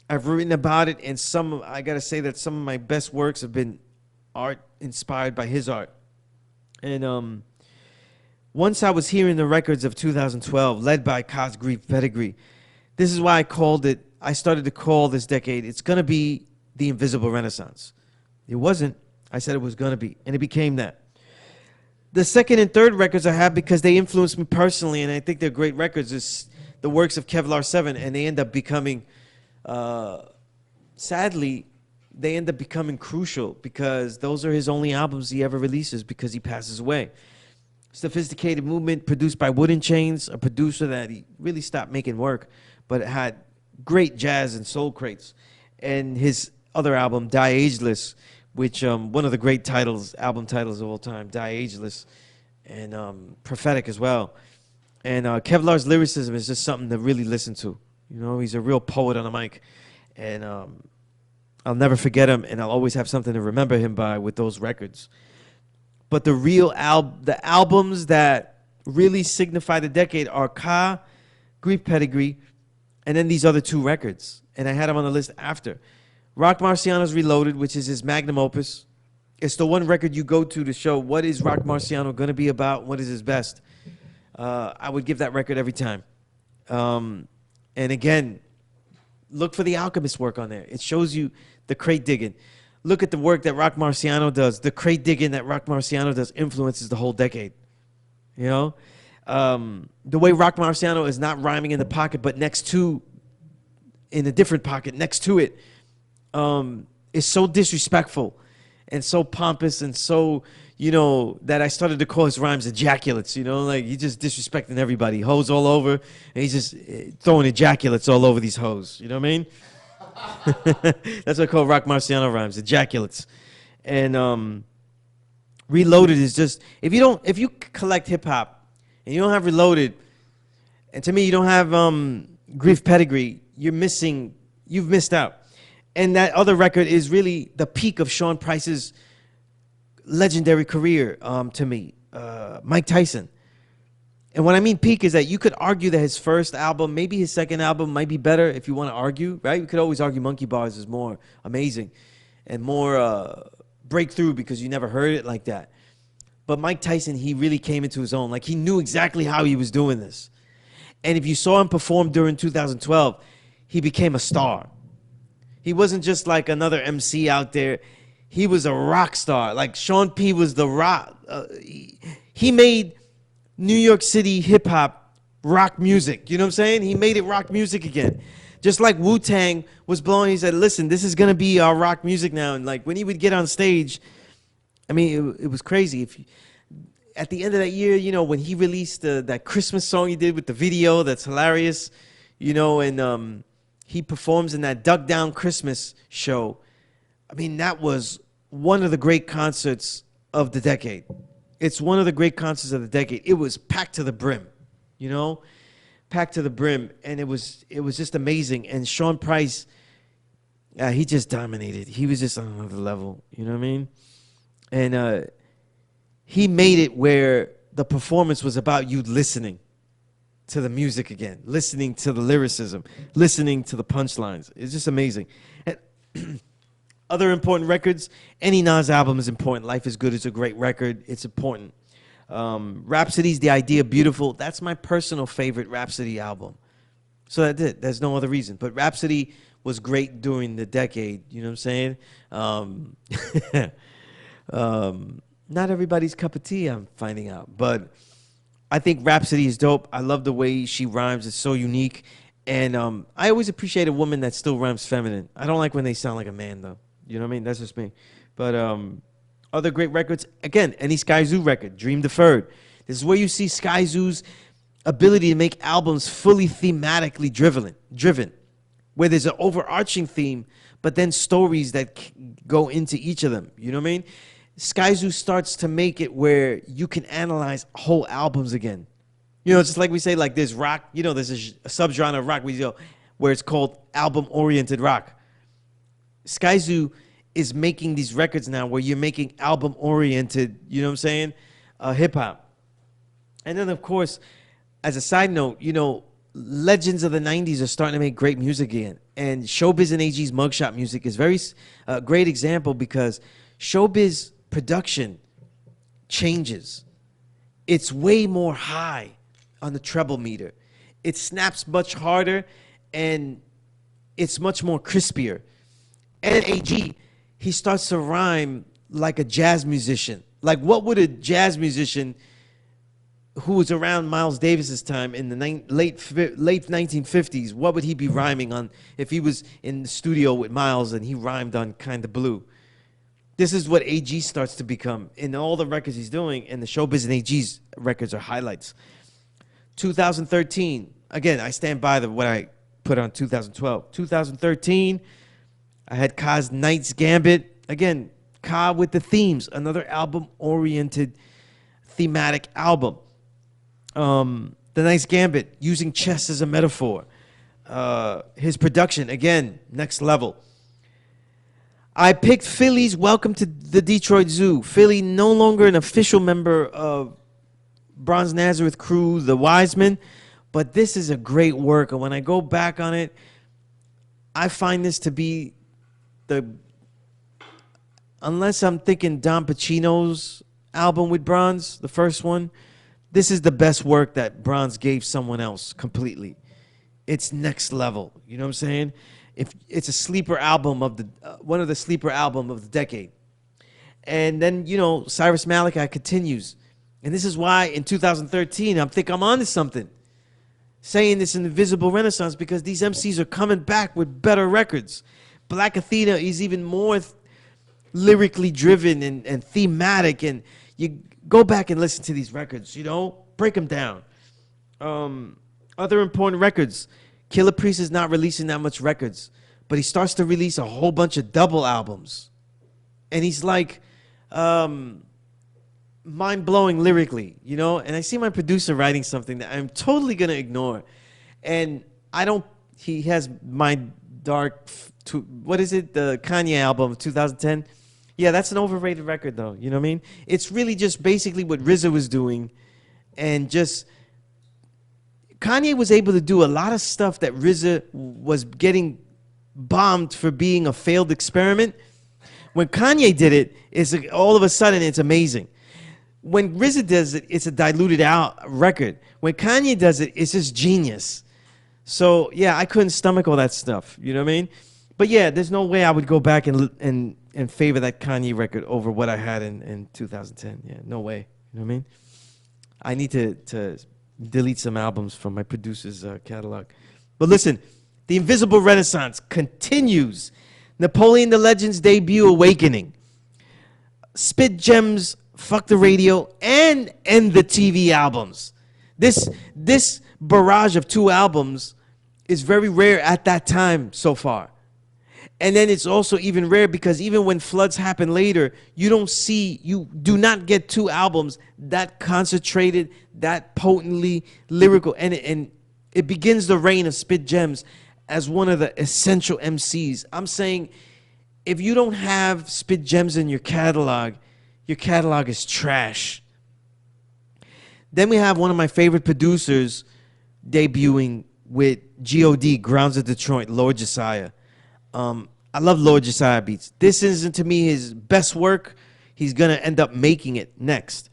I've written about it, and I gotta say that some of my best works have been art inspired by his art. And once I was hearing the records of 2012, led by Cos Grief Pedigree, this is why I started to call this decade, it's gonna be the Invisible Renaissance. It wasn't, I said it was gonna be, and it became that. The second and third records I have, because they influenced me personally, and I think they're great records, is the works of Kevlar 7, and they end up becoming, sadly, they end up becoming crucial because those are his only albums he ever releases because he passes away. Sophisticated Movement, produced by Wooden Chains, a producer that he really stopped making work, but it had great jazz and soul crates. And his other album, Die Ageless, which one of the great album titles of all time, Die Ageless, and prophetic as well. And Kevlar's lyricism is just something to really listen to. You know, he's a real poet on the mic, and I'll never forget him, and I'll always have something to remember him by with those records. But the albums that really signify the decade are Ka, Grief Pedigree, and then these other two records. And I had them on the list after. Rock Marciano's Reloaded, which is his magnum opus. It's the one record you go to show what is Rock Marciano going to be about, what is his best. I would give that record every time. And again, look for the Alchemist work on there. It shows you the crate digging. Look at the work that Rock Marciano does. The crate digging that Rock Marciano does influences the whole decade. You know? The way Rock Marciano is not rhyming in the pocket, but in a different pocket next to it, is so disrespectful and so pompous and so, you know, that I started to call his rhymes ejaculates, you know? Like, he's just disrespecting everybody. Hoes all over, and he's just throwing ejaculates all over these hoes. You know what I mean? That's what I call Rock Marciano rhymes, ejaculates. And Reloaded is just, if you collect hip hop and you don't have Reloaded, and to me you don't have Grief Pedigree, you've missed out. And that other record is really the peak of Sean Price's legendary career, to me, Mike Tyson. And what I mean peak is that you could argue that his first album, maybe his second album might be better if you want to argue, right? You could always argue Monkey Bars is more amazing and more breakthrough because you never heard it like that. But Mike Tyson, he really came into his own. Like, he knew exactly how he was doing this. And if you saw him perform during 2012, he became a star. He wasn't just like another MC out there. He was a rock star. Like, Sean P was the rock. He made New York City hip-hop rock music. You know what I'm saying? He made it rock music again. Just like Wu-Tang was blowing, he said, listen, this is going to be our rock music now. And like, when he would get on stage, I mean, it was crazy. At the end of that year, you know, when he released that Christmas song he did with the video, that's hilarious, you know, and he performs in that Dug Down Christmas show. I mean, that was one of the great concerts of the decade. It's one of the great concerts of the decade. It was packed to the brim, you know, packed to the brim, and it was just amazing. And Sean Price, he just dominated. He was just on another level, you know what I mean? And he made it where the performance was about you listening to the music again, listening to the lyricism, listening to the punchlines. It's just amazing. And other important records, any Nas album is important. Life is Good is a great record. It's important. Rhapsody's The Idea Beautiful. That's my personal favorite Rhapsody album. So that's it. There's no other reason. But Rhapsody was great during the decade. You know what I'm saying? Not everybody's cup of tea, I'm finding out. But I think Rhapsody is dope. I love the way she rhymes. It's so unique. And I always appreciate a woman that still rhymes feminine. I don't like when they sound like a man, though. You know what I mean? That's just me. But other great records, again, any Sky Zoo record, Dream Deferred. This is where you see Sky Zoo's ability to make albums fully thematically driven. where there's an overarching theme, but then stories that go into each of them. You know what I mean? Skyzoo starts to make it where you can analyze whole albums again. You know, it's just like we say, like there's rock, you know, there's a subgenre of rock where it's called album-oriented rock. Skyzoo is making these records now where you're making album-oriented, you know what I'm saying, hip-hop. And then, of course, as a side note, you know, legends of the 90s are starting to make great music again. And Showbiz and AG's Mugshot music is very great example because Showbiz production changes. It's way more high on the treble meter. It snaps much harder and it's much more crispier. And AG, he starts to rhyme like a jazz musician. Like what would a jazz musician who was around Miles Davis's time in the late 1950s, what would he be rhyming on if he was in the studio with Miles and he rhymed on Kinda Blue? This is what AG starts to become in all the records he's doing, and the Showbiz and AG's records are highlights. 2013, again, I stand by what I put on 2012. 2013, I had Ka's Knight's Gambit. Again, Ka with the themes, another album-oriented thematic album. The Knight's Gambit, using chess as a metaphor. His production, again, next level. I picked Philly's Welcome to the Detroit Zoo. Philly, no longer an official member of Bronze Nazareth crew, the Wiseman, but this is a great work. And when I go back on it, I find this to be unless I'm thinking Don Pacino's album with Bronze, the first one, this is the best work that Bronze gave someone else completely. It's next level. You know what I'm saying? If it's a sleeper album of the one of the sleeper album of the decade. And then, you know, Cyrus Malachi continues. And this is why in 2013 I think I'm onto something. Saying this in the Visible Renaissance because these MCs are coming back with better records. Black Athena is even more lyrically driven and thematic, and you go back and listen to these records, you know, break them down. Other important records. Killer Priest is not releasing that much records, but he starts to release a whole bunch of double albums. And he's like mind-blowing lyrically, you know? And I see my producer writing something that I'm totally going to ignore. And he has my dark, what is it? The Kanye album of 2010. Yeah, that's an overrated record, though. You know what I mean? It's really just basically what RZA was doing. And just, Kanye was able to do a lot of stuff that RZA was getting bombed for being a failed experiment. When Kanye did it, it's like, all of a sudden it's amazing. When RZA does it, it's a diluted out record. When Kanye does it, it's just genius. So, yeah, I couldn't stomach all that stuff. You know what I mean? But, yeah, there's no way I would go back and favor that Kanye record over what I had in 2010. Yeah, no way. You know what I mean? I need to delete some albums from my producer's catalog. But listen, the Invisible Renaissance continues. Napoleon the Legend's debut, Awakening. Spit Gems, Fuck the Radio, and End the TV albums. This barrage of 2 albums is very rare at that time so far. And then it's also even rare because even when floods happen later, you do not get 2 albums that concentrated, that potently lyrical. And it begins the reign of Spit Gems as one of the essential MCs. I'm saying if you don't have Spit Gems in your catalog is trash. Then we have one of my favorite producers debuting with G.O.D., Grounds of Detroit, Lord Josiah. I love Lord Josiah beats. This isn't, to me, his best work. He's going to end up making it next.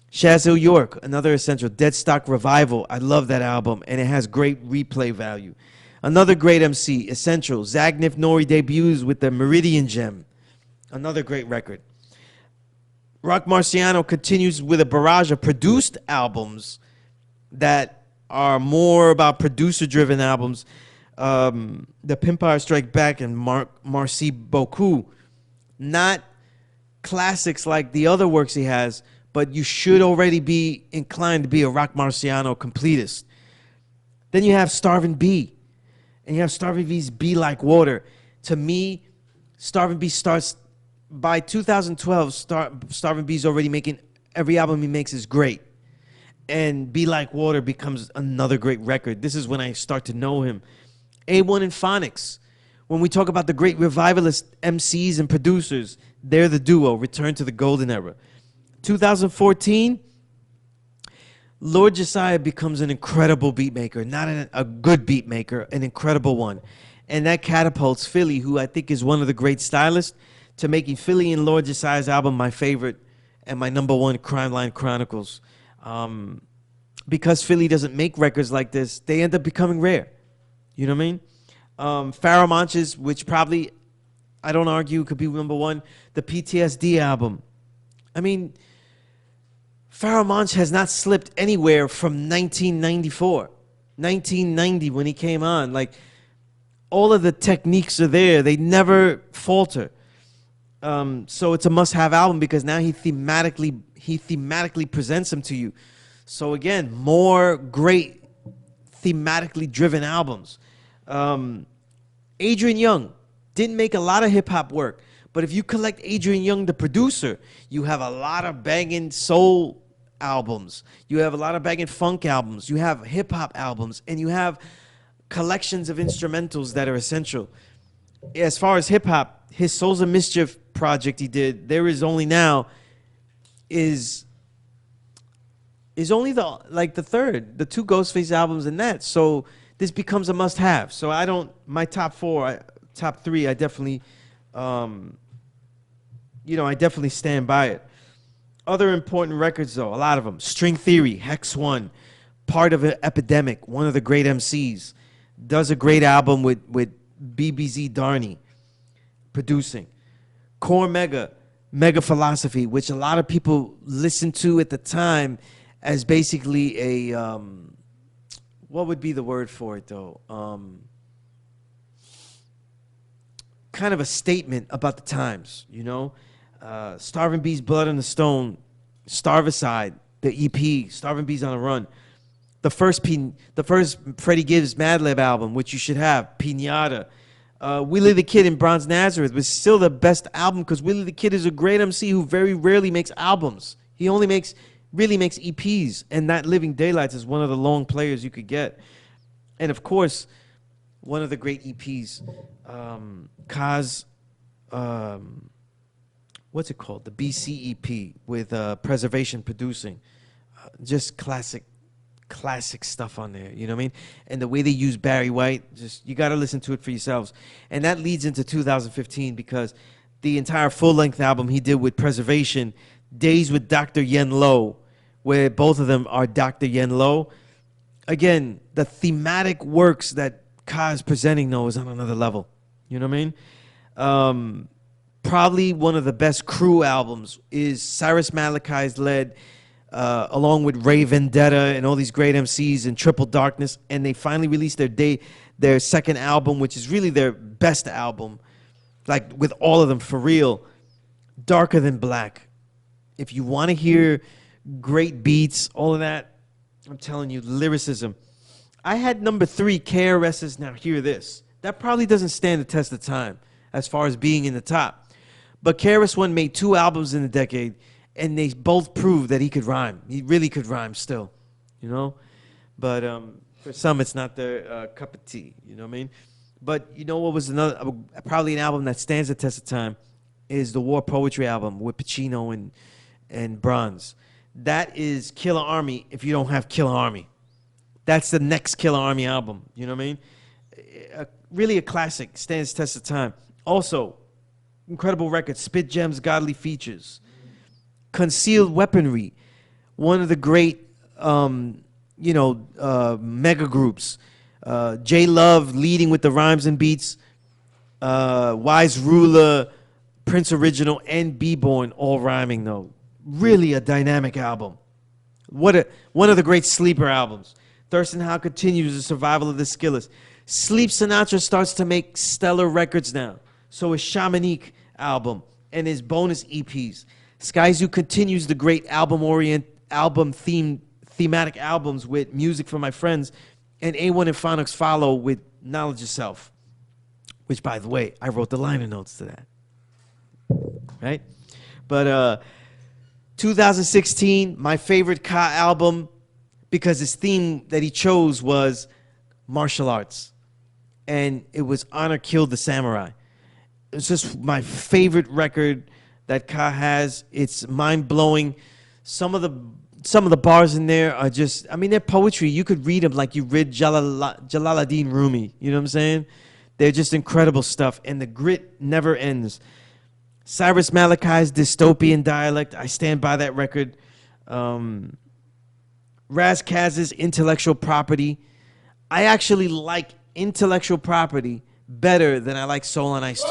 Shazil York, another essential. Deadstock Revival. I love that album, and it has great replay value. Another great MC, Essential. Zagnif Nori debuts with the Meridian Gem. Another great record. Rock Marciano continues with a barrage of produced albums that are more about producer-driven albums. The Pimpire Strike Back and Merci Beaucoup. Not classics like the other works he has, but you should already be inclined to be a Rock Marciano completist. Then you have Starvin' B. and you have Starving B's Be Like Water. To me, Starving B starts by 2012. Starving B's already making every album he makes is great, and Be Like Water becomes another great record. This is when I start to know him. A1 and Phonics. When we talk about the great revivalist MCs and producers, they're the duo. Return to the golden era. 2014. Lord Josiah becomes an incredible beat maker, not a good beat maker, an incredible one. And that catapults Philly, who I think is one of the great stylists, to making Philly and Lord Josiah's album my favorite and my number one, Crime Line Chronicles. Because Philly doesn't make records like this, they end up becoming rare. You know what I mean? Pharoah Monch's, which probably, I don't argue, could be number one, the PTSD album. I mean, Pharoah Monch has not slipped anywhere from 1994, 1990 when he came on. Like, all of the techniques are there. They never falter. So it's a must-have album because now he thematically presents them to you. So again, more great thematically driven albums. Adrian Young didn't make a lot of hip-hop work, but if you collect Adrian Young, the producer, you have a lot of banging soul albums. You have a lot of banging funk albums. You have hip-hop albums, and you have collections of instrumentals that are essential. As far as hip-hop, his Souls of Mischief project he did, There Is Only Now, is only the third, the two Ghostface albums in that. So this becomes a must-have. So my top three, I definitely, I definitely stand by it. Other important records, though, a lot of them. String Theory, Hex One, part of an Epidemic, one of the great MCs, does a great album with BBZ Darney producing. Core Mega Philosophy, which a lot of people listened to at the time as basically a, what would be the word for it, though? Kind of a statement about the times, you know? Starving B's Blood on the Stone, Starvicide, the EP, Starving B's on the Run. The first Freddie Gibbs Madlib album, which you should have, Pinata. Willie the Kid and Bronze Nazareth was still the best album because Willie the Kid is a great MC who very rarely makes albums. He only really makes EPs, and Not Living Daylights is one of the long players you could get. And of course, one of the great EPs, Kaz, what's it called? The BC EP with Preservation producing. Just classic stuff on there, you know what I mean? And the way they use Barry White, just, you got to listen to it for yourselves. And that leads into 2015 because the entire full-length album he did with Preservation, Days with Dr. Yen Lo, where both of them are Dr. Yen Lo. Again, the thematic works that Ka is presenting, though, is on another level. You know what I mean? Probably one of the best crew albums is Cyrus Malachi's led, along with Ray Vendetta and all these great MCs and Triple Darkness, and they finally released their second album, which is really their best album, like with all of them for real, Darker Than Black. If you want to hear great beats, all of that, I'm telling you, lyricism. I had number 3, KRS's Now Hear This. That probably doesn't stand the test of time as far as being in the top. But KRS-One made 2 albums in the decade, and they both proved that he could rhyme. He really could rhyme still, you know? But for some, it's not their cup of tea, you know what I mean? But you know what was another, probably an album that stands the test of time is the War Poetry album with Pacino and Bronze. That is Killer Army if you don't have Killer Army. That's the next Killer Army album, you know what I mean? Really a classic, stands the test of time. Also, incredible record, Spit Gems, Godly Features. Concealed Weaponry, one of the great, mega groups. J Love leading with the rhymes and beats. Wise Ruler, Prince Original, and B-Born all rhyming, though. Really a dynamic album. One of the great sleeper albums. Thurston Howe continues the survival of the Skillers. Sleep Sinatra starts to make stellar records now. So is Shamanique album and his bonus EPs. Sky Zoo continues the great thematic albums with Music for My Friends and A1 and Phonics follow with Knowledge of Self, which, by the way, I wrote the liner notes to that. Right? But 2016, my favorite Ka album, because his theme that he chose was martial arts. And it was Honor Killed the Samurai. It's just my favorite record that Ka has. It's mind-blowing. Some of the bars in there are just, I mean, they're poetry. You could read them like you read Jalaluddin Rumi. You know what I'm saying? They're just incredible stuff. And the grit never ends. Cyrus Malachi's Dystopian Dialect, I stand by that record. Raz Kaz's Intellectual Property. I actually like Intellectual Property better than I like Soul on Ice 2.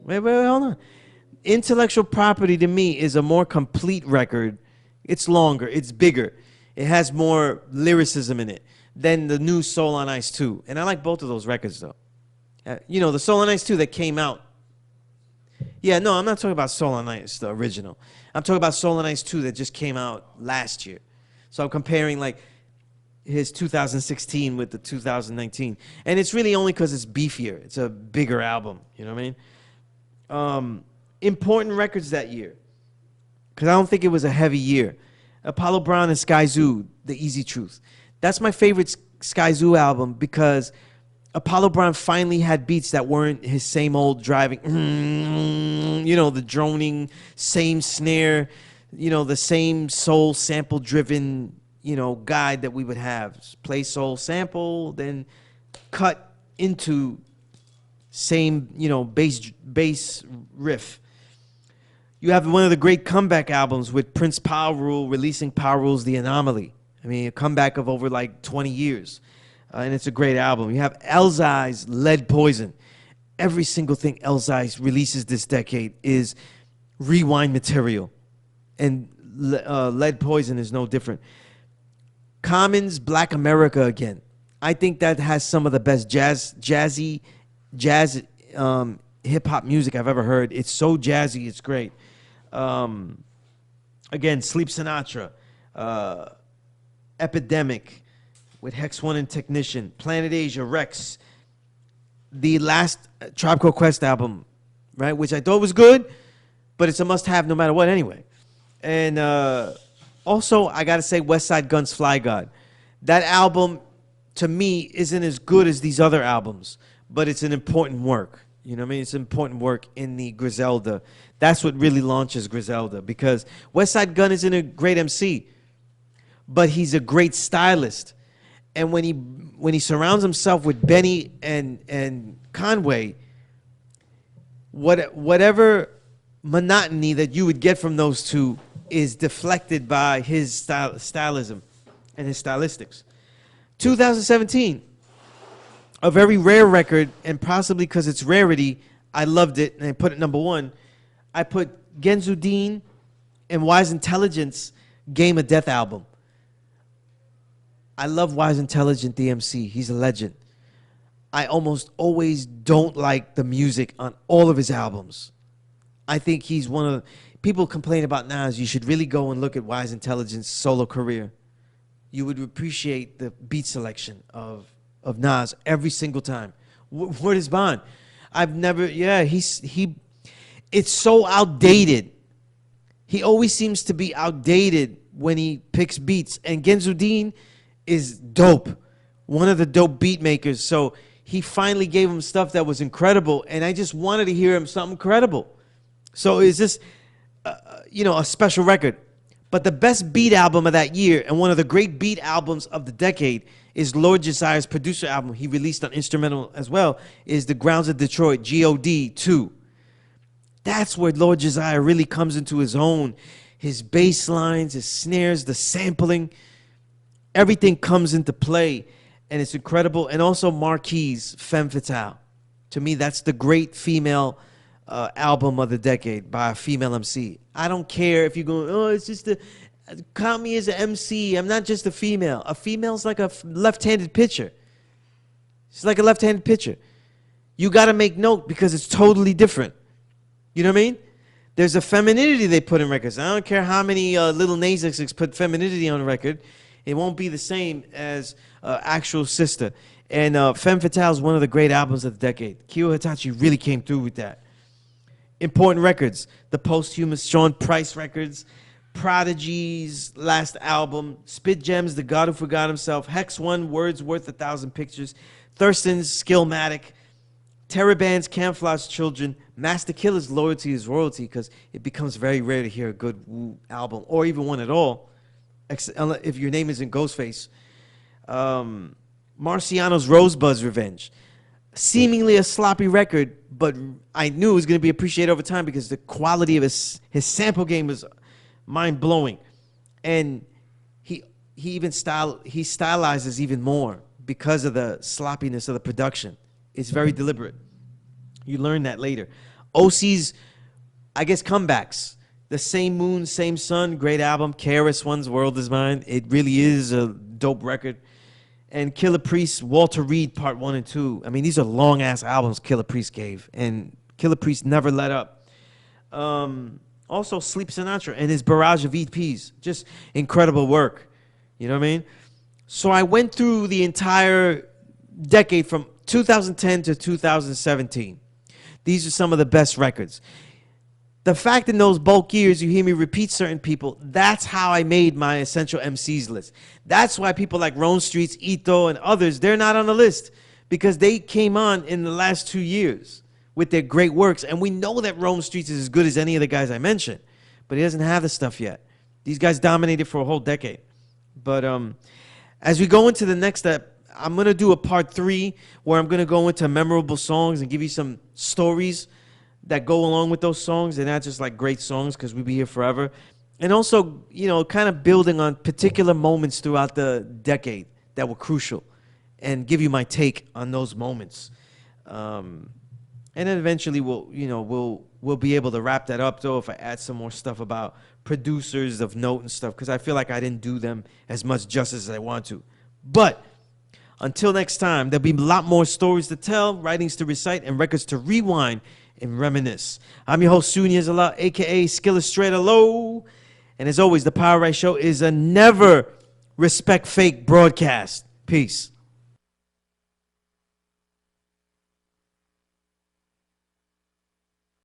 Wait, hold on. Intellectual Property to me is a more complete record. It's longer, it's bigger. It has more lyricism in it than the new Soul on Ice 2. And I like both of those records though. You know, the Soul on Ice 2 that came out. Yeah, no, I'm not talking about Soul on Ice, the original. I'm talking about Soul on Ice 2 that just came out last year. So I'm comparing like his 2016 with the 2019. And it's really only because it's beefier. It's a bigger album, you know what I mean? Important records that year, because I don't think it was a heavy year. Apollo Brown and Sky Zoo, The Easy Truth. That's my favorite Sky Zoo album because Apollo Brown finally had beats that weren't his same old driving, you know, the droning, same snare, you know, the same soul sample driven, you know, guide that we would have. Play soul sample, then cut into same, you know, bass riff. You have one of the great comeback albums with Prince Power Rule releasing Power Rule's The Anomaly. I mean, a comeback of over like 20 years. And it's a great album. You have Elzai's Lead Poison. Every single thing Elzai releases this decade is rewind material. And Lead Poison is no different. Common's Black America Again. I think that has some of the best jazz hip-hop music I've ever heard. It's so jazzy, it's great. Again, Sleep Sinatra, Epidemic with Hex One and Technician, Planet Asia, Rex, the last Tribe Called Quest album, right, which I thought was good, but it's a must-have no matter what anyway. And also, I got to say, West Side Gun's Fly God. That album, to me, isn't as good as these other albums, but it's an important work. You know what I mean? It's important work in the Griselda. That's what really launches Griselda, because West Side Gun isn't a great MC, but he's a great stylist. And when he surrounds himself with Benny and Conway, whatever monotony that you would get from those two is deflected by his stylism and his stylistics. 2017, a very rare record, and possibly because it's rarity, I loved it, and I put it number one. I put Genzu Dean and Wise Intelligence Game of Death album. I love Wise Intelligent DMC. He's a legend. I almost always don't like the music on all of his albums. I think he's one of... People complain about Nas. You should really go and look at Wise Intelligent's solo career. You would appreciate the beat selection of Nas every single time. Word is bond. I've never... Yeah, it's so outdated. He always seems to be outdated when he picks beats. And Genzu Dean is dope, one of the dope beat makers. So he finally gave him stuff that was incredible, and I just wanted to hear him something credible. So is this, you know, a special record? But the best beat album of that year, and one of the great beat albums of the decade, is Lord Josiah's producer album. He released on instrumental as well, is The Grounds of Detroit, G.O.D. 2. That's where Lord Josiah really comes into his own. His bass lines, his snares, the sampling, everything comes into play, and it's incredible. And also Marquis' Femme Fatale. To me, that's the great female album of the decade by a female MC. I don't care if you're going, oh, it's just count me as an MC. I'm not just a female. A female's like a left-handed pitcher. She's like a left-handed pitcher. You got to make note because it's totally different. You know what I mean? There's a femininity they put in records. I don't care how many Little Nas X put femininity on a record. It won't be the same as Actual Sister. And Femme Fatale is one of the great albums of the decade. Kyo Hitachi really came through with that. Important records, the posthumous Sean Price records, Prodigy's last album, Spit Gems, The God Who Forgot Himself, Hex One, Words Worth 1,000 Pictures, Thurston's Skillmatic, Teraband's Camouflage Children, Master Killer's Loyalty is Royalty, because it becomes very rare to hear a good Wu album, or even one at all, if your name isn't Ghostface. Marciano's Rosebud's Revenge. Seemingly a sloppy record, but I knew it was going to be appreciated over time because the quality of his sample game was mind-blowing. And he stylizes even more because of the sloppiness of the production. It's very deliberate. You learn that later. OC's, I guess, comebacks. The Same Moon, Same Sun, great album. KRS One's World Is Mine. It really is a dope record. And Killer Priest, Walter Reed, Part 1 and 2. I mean, these are long-ass albums Killer Priest gave. And Killer Priest never let up. Also, Sleep Sinatra and his barrage of EPs. Just incredible work. You know what I mean? So I went through the entire decade from 2010 to 2017. These are some of the best records. The fact in those bulk years you hear me repeat certain people, that's how I made my Essential MCs list. That's why people like Rome Streets, Ito, and others, they're not on the list because they came on in the last 2 years with their great works. And we know that Rome Streets is as good as any of the guys I mentioned, but he doesn't have the stuff yet. These guys dominated for a whole decade. But as we go into the next step, I'm going to do a part 3 where I'm going to go into memorable songs and give you some stories that go along with those songs. They're not just like great songs because we'll be here forever. And also, you know, kind of building on particular moments throughout the decade that were crucial and give you my take on those moments. And then eventually we'll be able to wrap that up, though, if I add some more stuff about producers of note and stuff, because I feel like I didn't do them as much justice as I want to. But until next time, there'll be a lot more stories to tell, writings to recite, and records to rewind and reminisce. I'm your host, SUNEZ, a.k.a. S.STREET. And as always, The Power Right Show is a never respect fake broadcast. Peace.